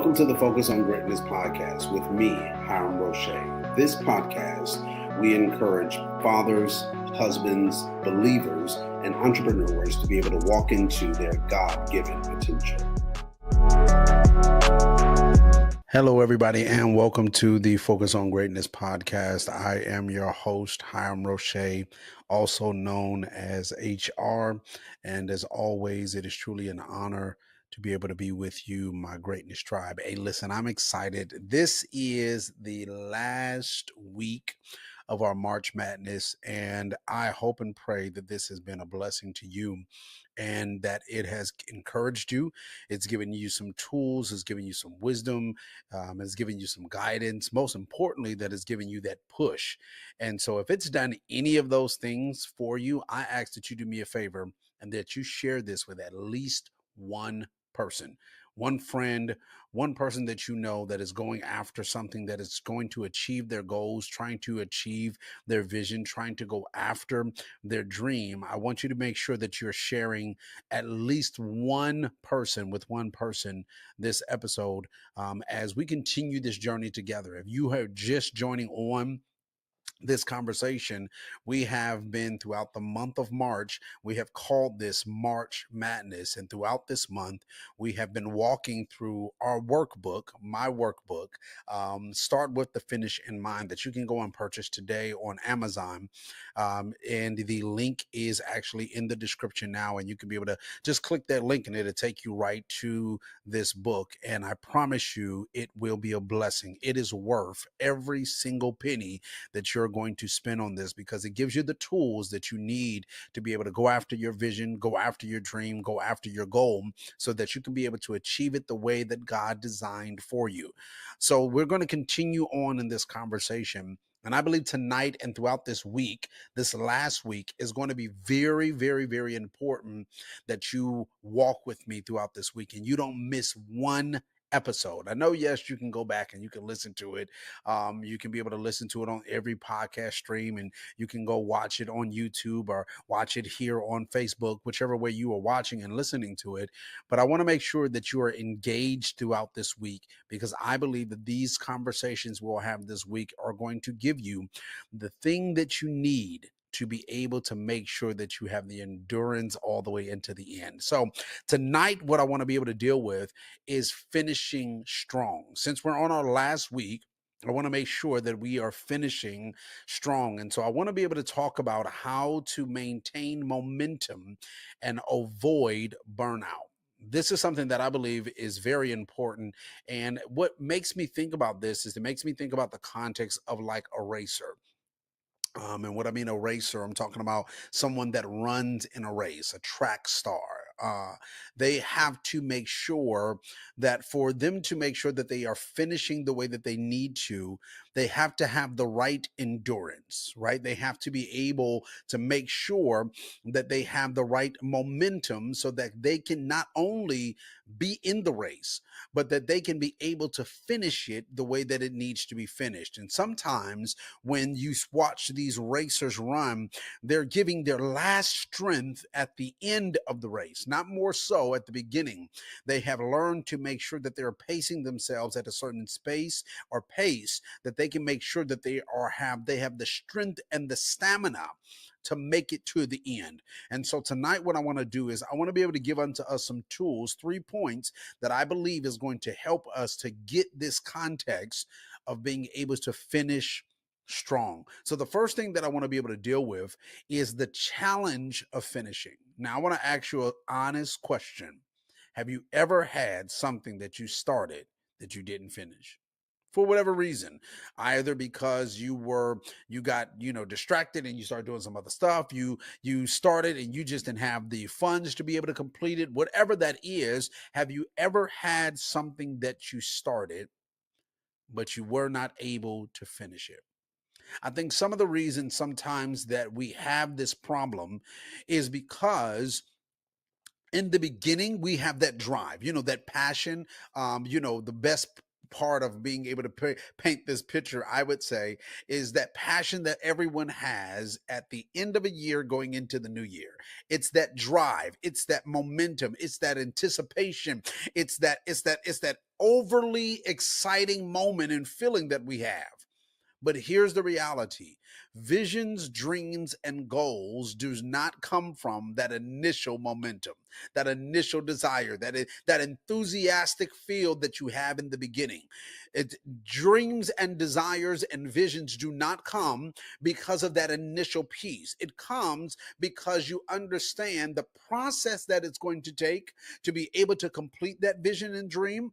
Welcome to the Focus on Greatness podcast with me, Hiram Roche. This podcast, we encourage fathers, husbands, believers, and entrepreneurs to be able to walk into their God-given potential. Hello, everybody, and welcome to the Focus on Greatness podcast. I am your host, Hiram Roche, also known as HR. And as always, it is truly an honor to be able to be with you, my greatness tribe. Hey, listen, I'm excited. This is the last week of our March Madness, and I hope and pray that this has been a blessing to you and that it has encouraged you. It's given you some tools, it's given you some wisdom, it's given you some guidance. Most importantly, that has given you that push. And so if it's done any of those things for you, I ask that you do me a favor and that you share this with at least one person, one friend, one person that you know that is going after something, that is going to achieve their goals, trying to achieve their vision, trying to go after their dream. I want you to make sure that you're sharing at least one person with one person this episode as we continue this journey together. If you are just joining on this conversation, we have been throughout the month of March. We have called this March Madness. And throughout this month, we have been walking through our workbook, my workbook, Start with the Finish in Mind, that you can go and purchase today on Amazon. And the link is actually in the description now. And you can be able to just click that link and it'll take you right to this book. And I promise you, it will be a blessing. It is worth every single penny that you're going to spend on this, because it gives you the tools that you need to be able to go after your vision, go after your dream, go after your goal, so that you can be able to achieve it the way that God designed for you. So we're going to continue on in this conversation. And I believe tonight and throughout this week, this last week, is going to be very, very, very important that you walk with me throughout this week and you don't miss one episode. I know, yes, you can go back and you can listen to it. You can be able to listen to it on every podcast stream, and you can go watch it on YouTube or watch it here on Facebook, whichever way you are watching and listening to it. But I want to make sure that you are engaged throughout this week, because I believe that these conversations we'll have this week are going to give you the thing that you need to be able to make sure that you have the endurance all the way into the end. So tonight, what I want to be able to deal with is finishing strong. Since we're on our last week, I want to make sure that we are finishing strong. And so I want to be able to talk about how to maintain momentum and avoid burnout. This is something that I believe is very important. And what makes me think about this is it makes me think about the context of like a racer. And what I mean a racer, I'm talking about someone that runs in a race, a track star. They have to make sure that for them to make sure that they are finishing the way that they need to, they have to have the right endurance, right? They have to be able to make sure that they have the right momentum so that they can not only be in the race, but that they can be able to finish it the way that it needs to be finished. And sometimes when you watch these racers run, they're giving their last strength at the end of the race, not more so at the beginning. They have learned to make sure that they're pacing themselves at a certain space or pace that they can make sure that they have the strength and the stamina to make it to the end. And so tonight, what I want to do is I want to be able to give unto us some tools, 3 points that I believe is going to help us to get this context of being able to finish strong. So the first thing that I want to be able to deal with is the challenge of finishing. Now, I want to ask you an honest question. Have you ever had something that you started that you didn't finish? For whatever reason, either because you got distracted and you started doing some other stuff, you started and you just didn't have the funds to be able to complete it, whatever that is. Have you ever had something that you started but you were not able to finish it? I think some of the reasons sometimes that we have this problem is because in the beginning we have that drive, that passion. The best part of being able to paint this picture, I would say, is that passion that everyone has at the end of a year going into the new year. It's that drive, it's that momentum, it's that anticipation, it's that overly exciting moment and feeling that we have. But here's the reality: visions, dreams, and goals do not come from that initial momentum, that initial desire, that enthusiastic feel that you have in the beginning. It, dreams and desires and visions do not come because of that initial piece. It comes because you understand the process that it's going to take to be able to complete that vision and dream,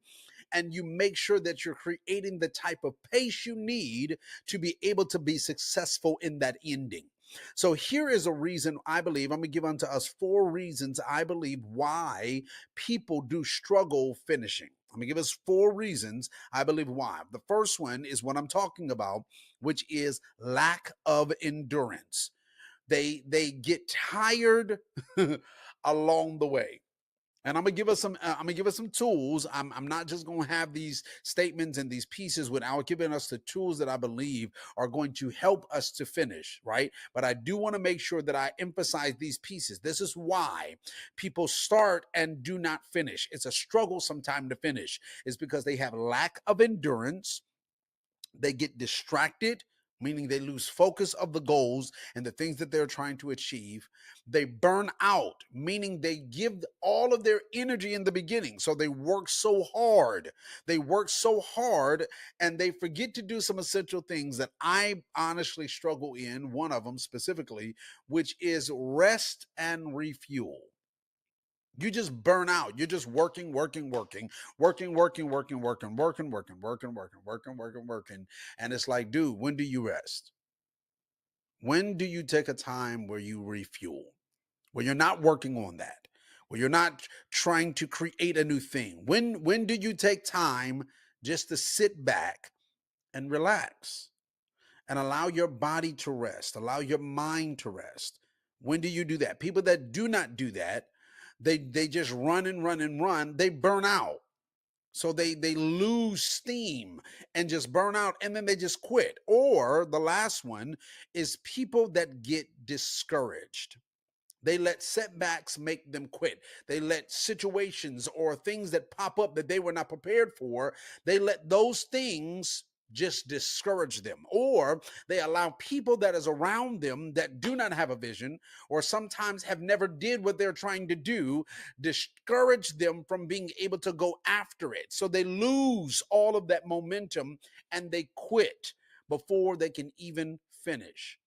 and you make sure that you're creating the type of pace you need to be able to be successful in that ending. So here is a reason I believe, I'm going to give unto us 4 reasons I believe why people do struggle finishing. I'm going to give us 4 reasons I believe why. The first one is what I'm talking about, which is lack of endurance. They get tired along the way. And I'm gonna give us some. I'm gonna give us some tools. I'm not just gonna have these statements and these pieces without giving us the tools that I believe are going to help us to finish, right? But I do want to make sure that I emphasize these pieces. This is why people start and do not finish. It's a struggle sometime to finish. It's because they have lack of endurance. They get distracted, meaning they lose focus of the goals and the things that they're trying to achieve. They burn out, meaning they give all of their energy in the beginning. So they work so hard. They work so hard and they forget to do some essential things that I honestly struggle in, one of them specifically, which is rest and refuel. You just burn out. You're just working, working, working, working, working, working, working, working, working, working, working, working, working, working. And it's like, dude, when do you rest? When do you take a time where you refuel? Where you're not working on that? Where you're not trying to create a new thing? When do you take time just to sit back and relax and allow your body to rest, allow your mind to rest? When do you do that? People that do not do that, they just run and run and run, they burn out. So they lose steam and just burn out, and then they just quit. Or the last one is people that get discouraged. They let setbacks make them quit. They let situations or things that pop up that they were not prepared for, they let those things just discourage them. Or they allow people that is around them that do not have a vision or sometimes have never did what they're trying to do, discourage them from being able to go after it. So they lose all of that momentum and they quit before they can even finish.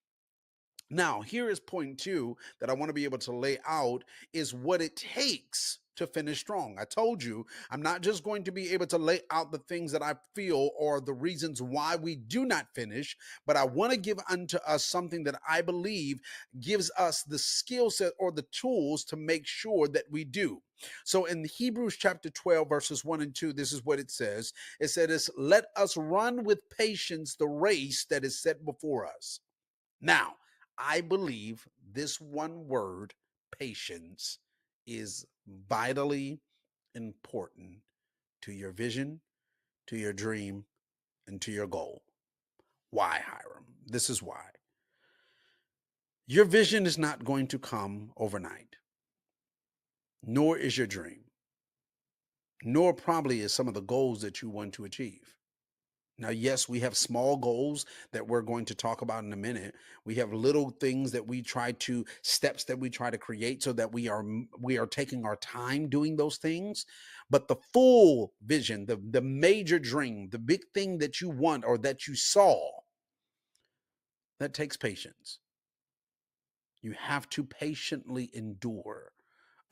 Now, here is point 2 that I want to be able to lay out is what it takes to finish strong. I told you I'm not just going to be able to lay out the things that I feel or the reasons why we do not finish, but I want to give unto us something that I believe gives us the skill set or the tools to make sure that we do. So in Hebrews chapter 12, verses 1 and 2, this is what it says. It says, let us run with patience the race that is set before us. Now, I believe this one word, patience, is vitally important to your vision, to your dream, and to your goal. Why, Hiram? This is why. Your vision is not going to come overnight, nor is your dream, nor probably is some of the goals that you want to achieve. Now, yes, we have small goals that we're going to talk about in a minute. We have little things that we try to steps that we try to create so that we are taking our time doing those things. But the full vision, the major dream, the big thing that you want or that you saw, that takes patience. You have to patiently endure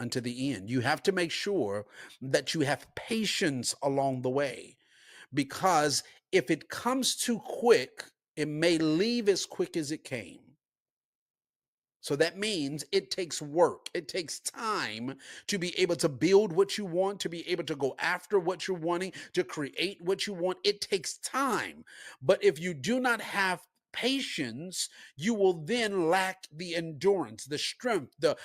unto the end. You have to make sure that you have patience along the way, because if it comes too quick, it may leave as quick as it came. So that means it takes work. It takes time to be able to build what you want, to be able to go after what you're wanting, to create what you want. It takes time. But if you do not have patience, you will then lack the endurance, the strength, the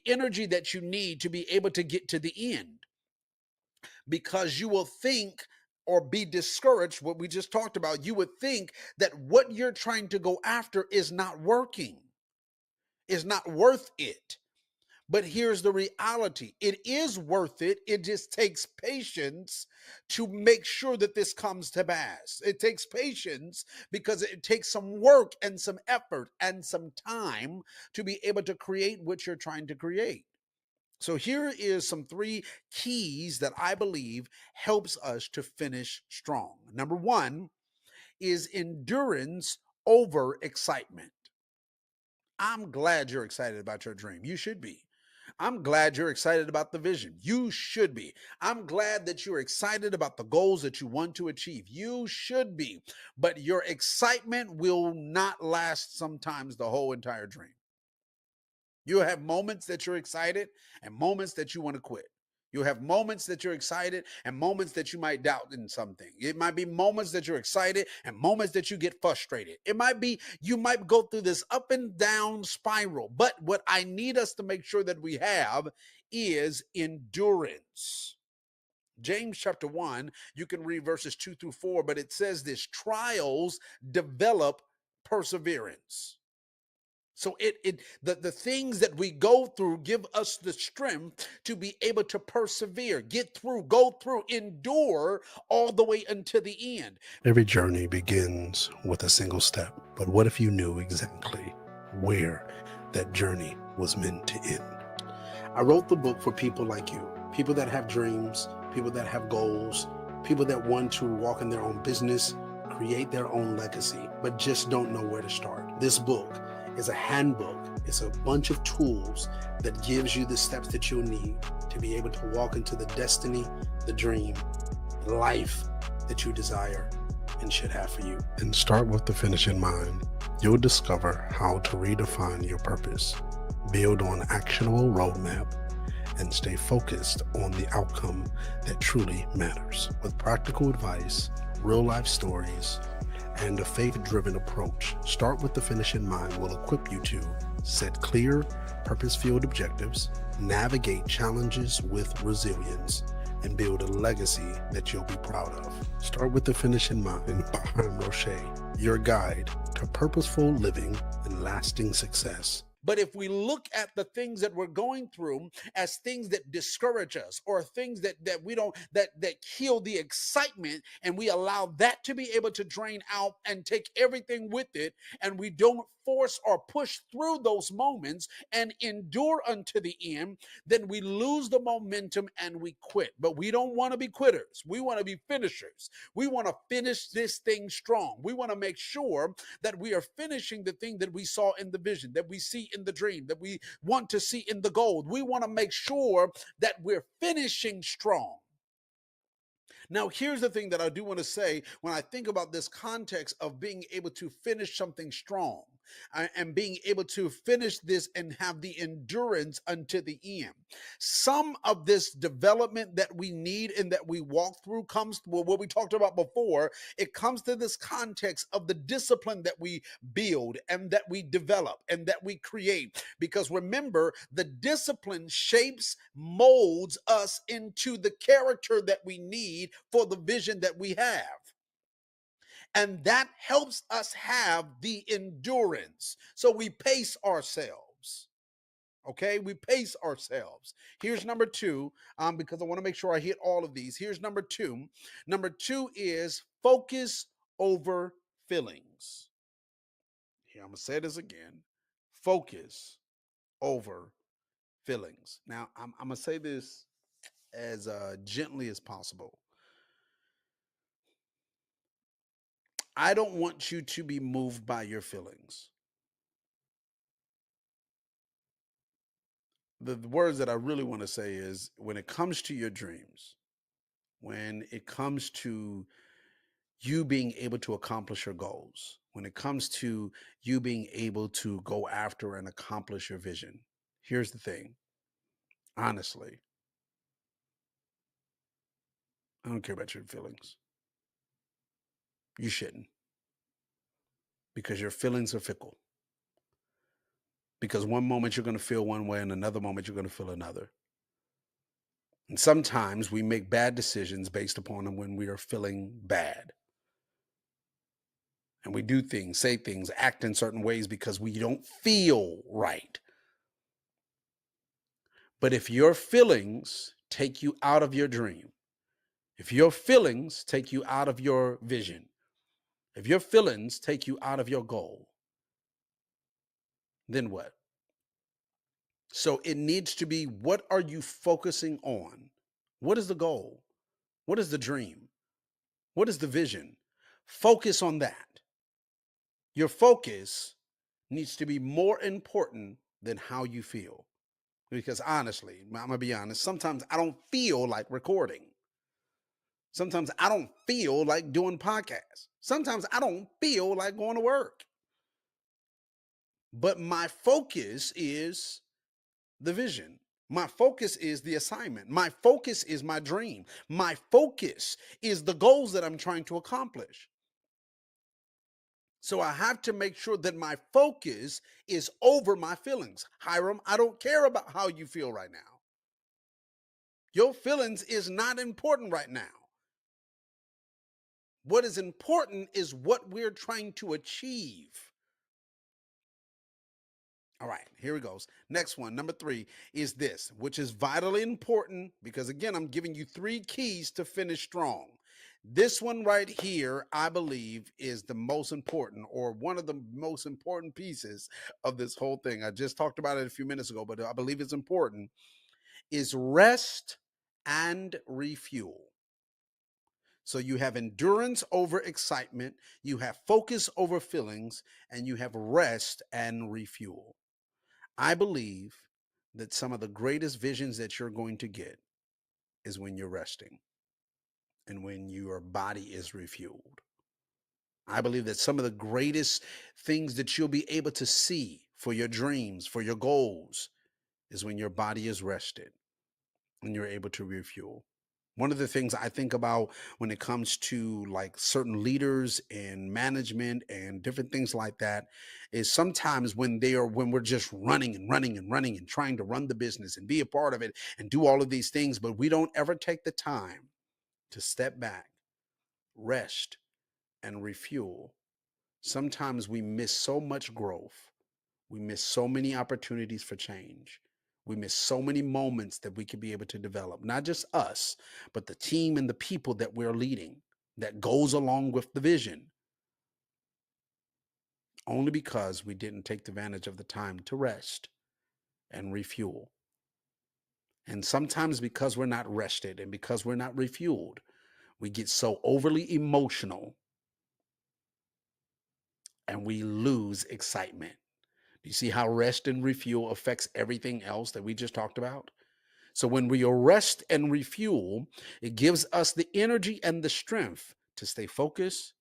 energy that you need to be able to get to the end. because you will think or be discouraged. What we just talked about, you would think that what you're trying to go after is not working, is not worth it. But here's the reality: it is worth it. It just takes patience to make sure that this comes to pass. It takes patience because it takes some work and some effort and some time to be able to create what you're trying to create. So here is some three keys that I believe helps us to finish strong. Number one is endurance over excitement. I'm glad you're excited about your dream. You should be. I'm glad you're excited about the vision. You should be. I'm glad that you're excited about the goals that you want to achieve. You should be. But your excitement will not last sometimes the whole entire dream. You'll have moments that you're excited and moments that you want to quit. You'll have moments that you're excited and moments that you might doubt in something. It might be moments that you're excited and moments that you get frustrated. It might be you might go through this up and down spiral. But what I need us to make sure that we have is endurance. James chapter 1, you can read verses 2 through 4, but it says this: trials develop perseverance. So the things that we go through give us the strength to be able to persevere, get through, go through, endure all the way until the end. Every journey begins with a single step, but what if you knew exactly where that journey was meant to end? I wrote the book for people like you, people that have dreams, people that have goals, people that want to walk in their own business, create their own legacy, but just don't know where to start. This book is a handbook. It's a bunch of tools that gives you the steps that you'll need to be able to walk into the destiny, the dream, the life that you desire and should have for you. And start with the finish in mind. You'll discover how to redefine your purpose, build on actionable roadmap, and stay focused on the outcome that truly matters. With practical advice, real life stories, and a faith-driven approach, Start with the Finish in Mind will equip you to set clear, purpose-filled objectives, navigate challenges with resilience, and build a legacy that you'll be proud of. Start with the Finish in Mind by Hiram Roche, your guide to purposeful living and lasting success. But if we look at the things that we're going through as things that discourage us or things that we don't that kill the excitement, and we allow that to be able to drain out and take everything with it, and we don't force or push through those moments and endure unto the end, then we lose the momentum and we quit. But we don't want to be quitters. We want to be finishers. We want to finish this thing strong. We want to make sure that we are finishing the thing that we saw in the vision, that we see in the dream, that we want to see in the goal. We want to make sure that we're finishing strong. Now, here's the thing that I do want to say when I think about this context of being able to finish something strong and being able to finish this and have the endurance unto the end. Some of this development that we need and that we walk through comes, well, what we talked about before, it comes to this context of the discipline that we build and that we develop and that we create. Because remember, the discipline shapes, molds us into the character that we need for the vision that we have. And that helps us have the endurance. So we pace ourselves. Okay, we pace ourselves. Here's number two, because I want to make sure I hit all of these. Here's number two. Number two is focus over feelings. Here, I'm going to say this again: focus over feelings. Now, I'm going to say this as gently as possible. I don't want you to be moved by your feelings. The words that I really want to say is, when it comes to your dreams, when it comes to you being able to accomplish your goals, when it comes to you being able to go after and accomplish your vision, here's the thing. Honestly, I don't care about your feelings. You shouldn't, because your feelings are fickle. Because one moment you're going to feel one way and another moment you're going to feel another. And sometimes we make bad decisions based upon them when we are feeling bad. And we do things, say things, act in certain ways because we don't feel right. But if your feelings take you out of your dream, if your feelings take you out of your vision, if your feelings take you out of your goal, then what? So it needs to be, what are you focusing on? What is the goal? What is the dream? What is the vision? Focus on that. Your focus needs to be more important than how you feel. Because honestly, I'm going to be honest, sometimes I don't feel like recording. Sometimes I don't feel like doing podcasts. Sometimes I don't feel like going to work. But my focus is the vision. My focus is the assignment. My focus is my dream. My focus is the goals that I'm trying to accomplish. So I have to make sure that my focus is over my feelings. Hiram, I don't care about how you feel right now. Your feelings is not important right now. What is important is what we're trying to achieve. All right, here it goes. Next one, number 3, is this, which is vitally important because, again, I'm giving you 3 keys to finish strong. This one right here, I believe, is the most important, or one of the most important pieces of this whole thing. I just talked about it a few minutes ago, but I believe it's important, is rest and refuel. So you have endurance over excitement, you have focus over feelings, and you have rest and refuel. I believe that some of the greatest visions that you're going to get is when you're resting and when your body is refueled. I believe that some of the greatest things that you'll be able to see for your dreams, for your goals, is when your body is rested and you're able to refuel. One of the things I think about when it comes to like certain leaders and management and different things like that is sometimes when we're just running and running and running and trying to run the business and be a part of it and do all of these things, but we don't ever take the time to step back, rest, and refuel. Sometimes we miss so much growth. We miss so many opportunities for change. We miss so many moments that we could be able to develop, not just us, but the team and the people that we're leading that goes along with the vision, only because we didn't take advantage of the time to rest and refuel. And sometimes because we're not rested and because we're not refueled, we get so overly emotional and we lose excitement. Do you see how rest and refuel affects everything else that we just talked about? So when we rest and refuel, it gives us the energy and the strength to stay focused,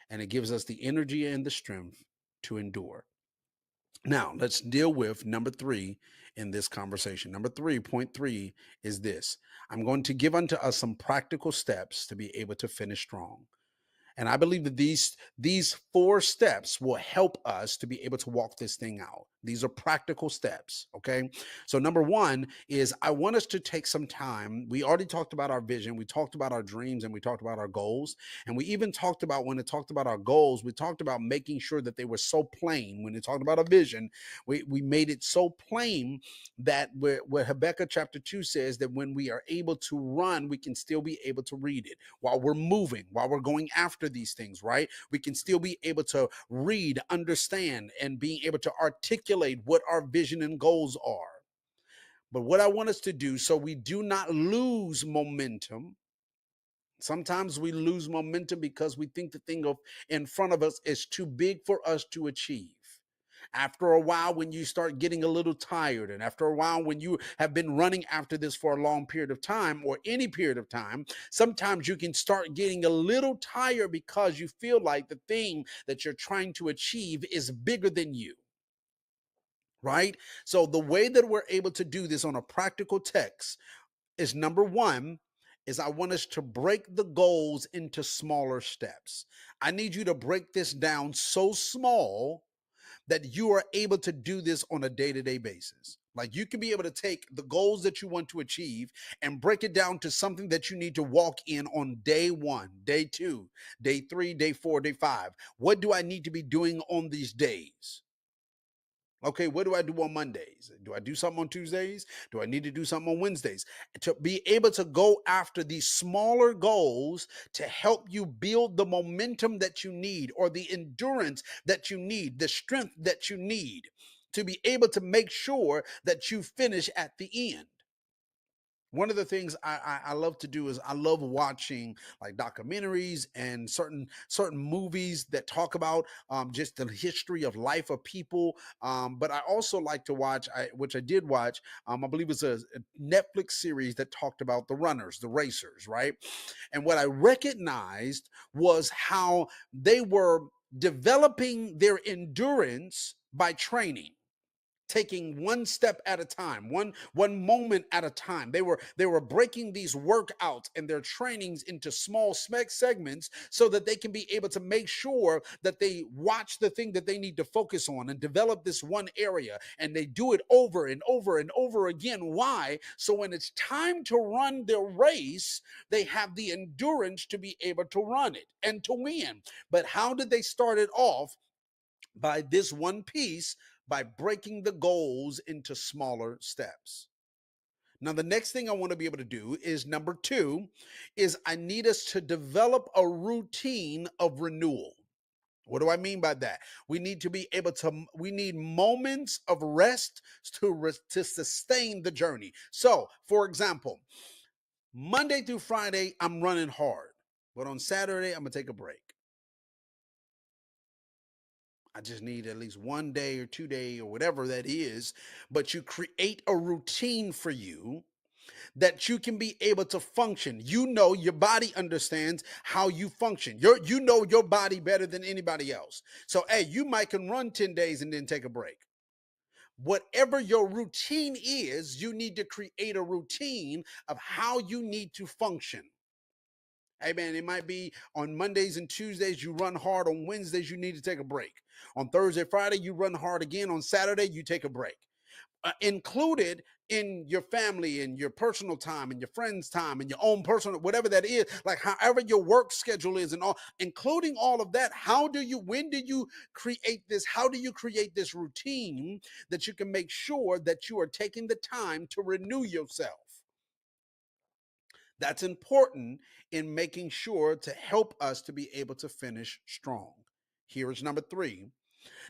and it gives us the energy and the strength to endure. Now, let's deal with number 3 in this conversation. Number 3, point 3, is this. I'm going to give unto us some practical steps to be able to finish strong. And I believe that these 4 steps will help us to be able to walk this thing out. These are practical steps, okay? So number 1 is I want us to take some time. We already talked about our vision, we talked about our dreams, and we talked about our goals. And we even talked about, when it talked about our goals, we talked about making sure that they were so plain. When it talked about a vision, we made it so plain that where Habakkuk chapter 2 says that when we are able to run, we can still be able to read it while we're moving, while we're going after these things, right? We can still be able to read, understand, and being able to articulate what our vision and goals are. But what I want us to do, so we do not lose momentum. Sometimes we lose momentum because we think the thing in front of us is too big for us to achieve. After a while, when you start getting a little tired, and after a while, when you have been running after this for a long period of time or any period of time, sometimes you can start getting a little tired because you feel like the thing that you're trying to achieve is bigger than you. Right? So the way that we're able to do this on a practical text is number 1 is I want us to break the goals into smaller steps. I need you to break this down so small that you are able to do this on a day-to-day basis. Like you can be able to take the goals that you want to achieve and break it down to something that you need to walk in on day one, day two, day three, day four, day five. What do I need to be doing on these days? Okay, what do I do on Mondays? Do I do something on Tuesdays? Do I need to do something on Wednesdays? To be able to go after these smaller goals to help you build the momentum that you need, or the endurance that you need, the strength that you need to be able to make sure that you finish at the end. One of the things I love to do is I love watching like documentaries and certain movies that talk about just the history of life of people. But I also like to watch, which I did watch. I believe it's a Netflix series that talked about the runners, the racers, right? And what I recognized was how they were developing their endurance by training, taking one step at a time, one moment at a time. They were breaking these workouts and their trainings into small segments so that they can be able to make sure that they watch the thing that they need to focus on and develop this one area, and they do it over and over and over again. Why? So when it's time to run their race, they have the endurance to be able to run it and to win. But how did they start it off? By this one piece, by breaking the goals into smaller steps. Now, the next thing I want to be able to do is number two, is I need us to develop a routine of renewal. What do I mean by that? We need to be able to, we need moments of rest to sustain the journey. So, for example, Monday through Friday, I'm running hard, but on Saturday, I'm going to take a break. I just need at least 1 day or 2 day or whatever that is. But you create a routine for you that you can be able to function. You know, your body understands how you function. You know your body better than anybody else. So, hey, you might can run 10 days and then take a break. Whatever your routine is, you need to create a routine of how you need to function. Hey man, it might be on Mondays and Tuesdays you run hard. On Wednesdays you need to take a break. On Thursday, Friday you run hard again. On Saturday you take a break. Included in your family and your personal time and your friends' time and your own personal, whatever that is, like however your work schedule is and all, including all of that. When do you create this? How do you create this routine that you can make sure that you are taking the time to renew yourself? That's important in making sure to help us to be able to finish strong. Here is number three.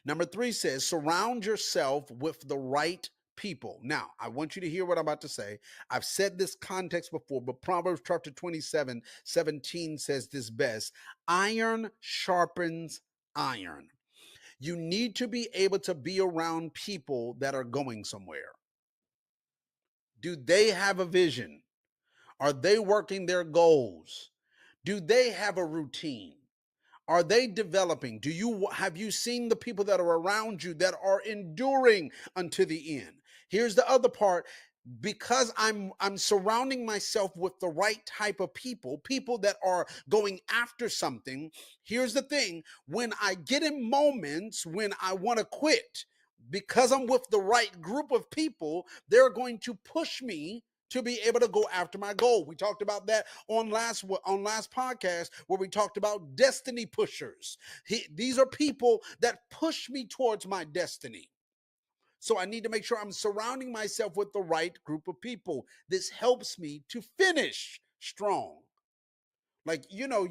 Number three says, surround yourself with the right people. Now, I want you to hear what I'm about to say. I've said this context before, but Proverbs chapter 27:17 says this best: iron sharpens iron. You need to be able to be around people that are going somewhere. Do they have a vision? Are they working their goals? Do they have a routine? Are they developing? Have you seen the people that are around you that are enduring unto the end? Here's the other part. Because I'm surrounding myself with the right type of people, people that are going after something. Here's the thing: when I get in moments when I want to quit, because I'm with the right group of people, they're going to push me to be able to go after my goal. We talked about that on last podcast, where we talked about destiny pushers. These are people that push me towards my destiny. So I need to make sure I'm surrounding myself with the right group of people. This helps me to finish strong. Like, you know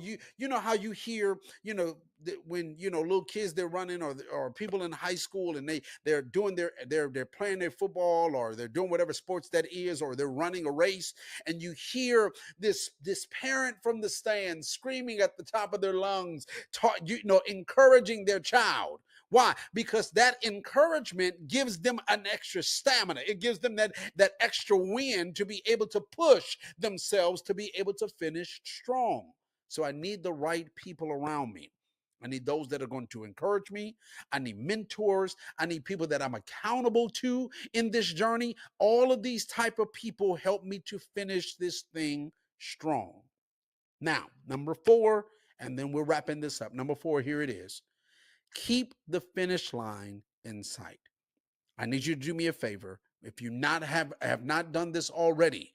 how you hear, when little kids, they're running, or people in high school, and they're doing they're playing their football, or they're doing whatever sports that is, or they're running a race, and you hear this parent from the stands screaming at the top of their lungs, encouraging their child. Why? Because that encouragement gives them an extra stamina. It gives them that extra wind to be able to push themselves to be able to finish strong. So I need the right people around me. I need those that are going to encourage me. I need mentors. I need people that I'm accountable to in this journey. All of these type of people help me to finish this thing strong. Now, number four, and then we're wrapping this up. Number four, here it is. Keep the finish line in sight. I need you to do me a favor. If you not have not done this already,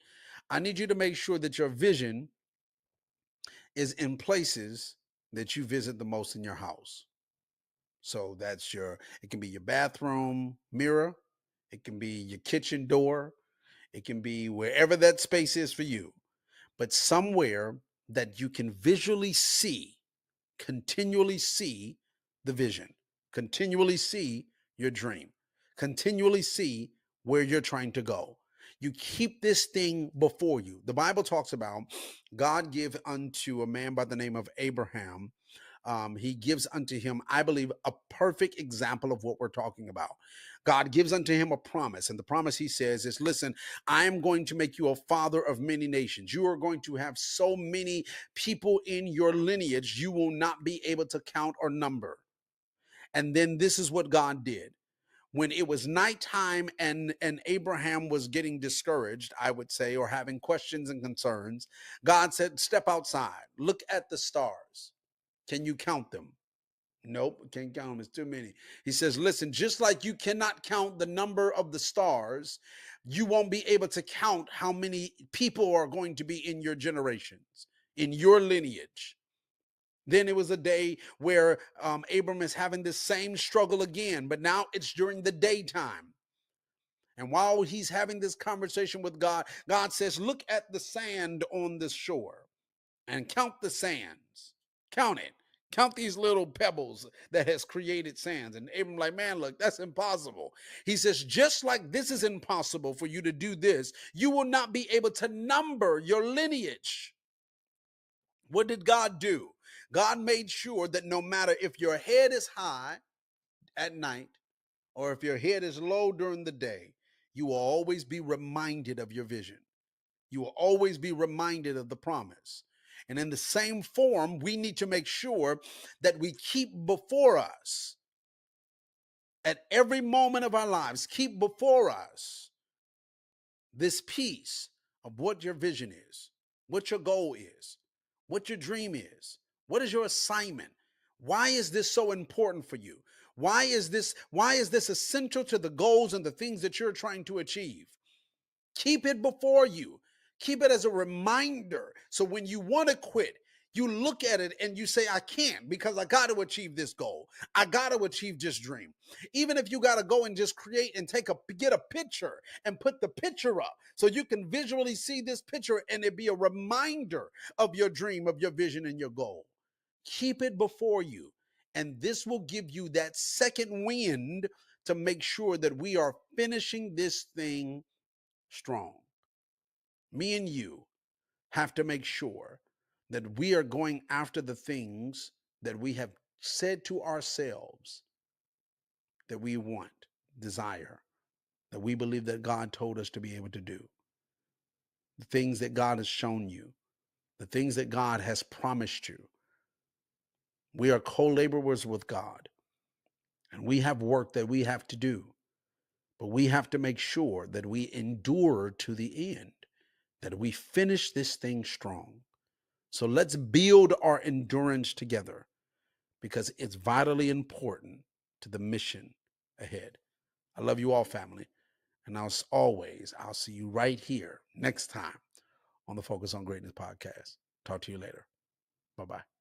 I need you to make sure that your vision is in places that you visit the most in your house. So that's it can be your bathroom mirror, it can be your kitchen door, it can be wherever that space is for you, but somewhere that you can visually see, continually see the vision, continually see your dream, continually see where you're trying to go. You keep this thing before you. The Bible talks about God give unto a man by the name of Abraham. He gives unto him, I believe, a perfect example of what we're talking about. God gives unto him a promise, and the promise he says is, listen, I am going to make you a father of many nations. You are going to have so many people in your lineage, you will not be able to count or number. And then this is what God did. When it was nighttime and Abraham was getting discouraged, I would say, or having questions and concerns, God said, step outside, look at the stars. Can you count them? Nope, can't count them. It's too many. He says, listen, just like you cannot count the number of the stars, you won't be able to count how many people are going to be in your generations, in your lineage. Then it was a day where Abram is having this same struggle again, but now it's during the daytime. And while he's having this conversation with God, God says, look at the sand on the shore and count the sands. Count it. Count these little pebbles that has created sands. And Abram like, man, look, that's impossible. He says, just like this is impossible for you to do this, you will not be able to number your lineage. What did God do? God made sure that no matter if your head is high at night or if your head is low during the day, you will always be reminded of your vision. You will always be reminded of the promise. And in the same form, we need to make sure that we keep before us at every moment of our lives, keep before us this piece of what your vision is, what your goal is, what your dream is, what is your assignment? Why is this so important for you? Why is this essential to the goals and the things that you're trying to achieve? Keep it before you. Keep it as a reminder. So when you want to quit, you look at it and you say, I can't because I got to achieve this goal. I got to achieve this dream. Even if you got to go and just create and get a picture and put the picture up so you can visually see this picture and it be a reminder of your dream, of your vision and your goal. Keep it before you. And this will give you that second wind to make sure that we are finishing this thing strong. Me and you have to make sure that we are going after the things that we have said to ourselves that we want, desire, that we believe that God told us to be able to do. The things that God has shown you, the things that God has promised you. We are co-laborers with God, and we have work that we have to do, but we have to make sure that we endure to the end, that we finish this thing strong. So let's build our endurance together because it's vitally important to the mission ahead. I love you all, family. And as always, I'll see you right here next time on the Focus on Greatness podcast. Talk to you later. Bye bye.